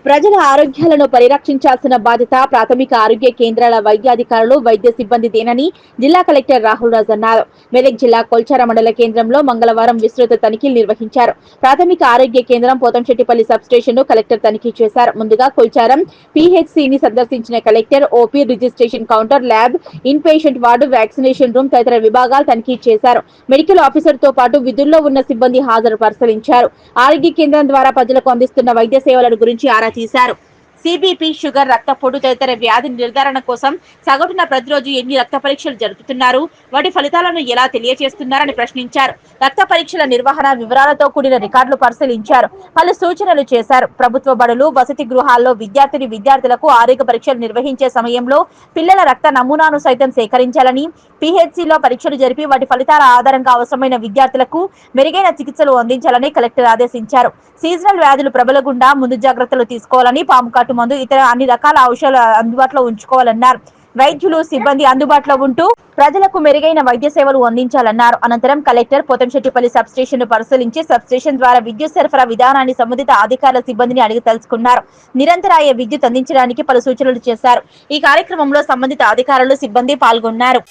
ప్రజల ఆరోగ్యాలను పరిరక్షించాల్సిన బాధ్యత ప్రాథమిక ఆరోగ్య కేంద్రాల వైద్యాధికారులు, వైద్య సిబ్బందిదేనని జిల్లా కలెక్టర్ రాహుల్ రాజ్ అన్నారు. మెదక్ జిల్లా కొల్చార మండల కేంద్రంలో మంగళవారం విస్తృత తనిఖీలు నిర్వహించారు. ప్రాథమిక ఆరోగ్య కేంద్రం పోతంశెట్టిపల్లి సబ్స్టేషన్ ను కలెక్టర్ తనిఖీ చేశారు. ముందుగా కొల్చారం పీహెచ్సీని సందర్శించిన collector OP, registration counter, lab, in patient ward, vaccination room తదితర విభాగాలు తనిఖీ చేశారు. మెడికల్ ఆఫీసర్ తో పాటు విధుల్లో ఉన్న సిబ్బంది హాజరు పరిశీలించారు. ఆరోగ్య కేంద్రం ద్వారా ప్రజలకు అందిస్తున్న వైద్య సేవలను గురించి ఆరా తీశారు. సిబిపి, షుగర్, రక్తపోటు తదితర వ్యాధి నిర్ధారణ కోసం సగటున ప్రతిరోజు ఎన్ని రక్త పరీక్షలు జరుపుతున్నారు, వాటి ఫలితాలను ఎలా తెలియజేస్తున్నారని ప్రశ్నించారు. రక్త పరీక్షల నిర్వహణ వివరాలతో కూడిన రికార్డులు పరిశీలించారు. పలు సూచనలు చేశారు. ప్రభుత్వ బడులు, వసతి గృహాల్లో విద్యార్థులకు ఆరోగ్య పరీక్షలు నిర్వహించే సమయంలో పిల్లల రక్త నమూనాను సైతం సేకరించాలని, పీహెచ్సీలో పరీక్షలు జరిపి వాటి ఫలితాల ఆధారంగా అవసరమైన విద్యార్థులకు మెరుగైన చికిత్సలు అందించాలని కలెక్టర్ ఆదేశించారు. సీజనల్ వ్యాధులు ప్రబలకుండా ముందు జాగ్రత్తలు తీసుకోవాలని, పాము కాటు మందు, ఇతర అన్ని రకాల ఔషధాలు అందుబాటులో ఉంచుకోవాలన్నారు. వైద్యులు, సిబ్బంది అందుబాటులో ఉంటూ ప్రజలకు మెరుగైన వైద్య సేవలు అందించాలన్నారు. అనంతరం కలెక్టర్ పోతంశెట్టిపల్లి సబ్స్టేషన్ ను పరిశీలించి సబ్స్టేషన్ ద్వారా విద్యుత్ సరఫరా విధానాన్ని సంబంధిత అధికారుల సిబ్బందిని అడిగి తెలుసుకున్నారు. నిరంతరాయ విద్యుత్ అందించడానికి పలు సూచనలు చేశారు. ఈ కార్యక్రమంలో సంబంధిత అధికారులు, సిబ్బంది పాల్గొన్నారు.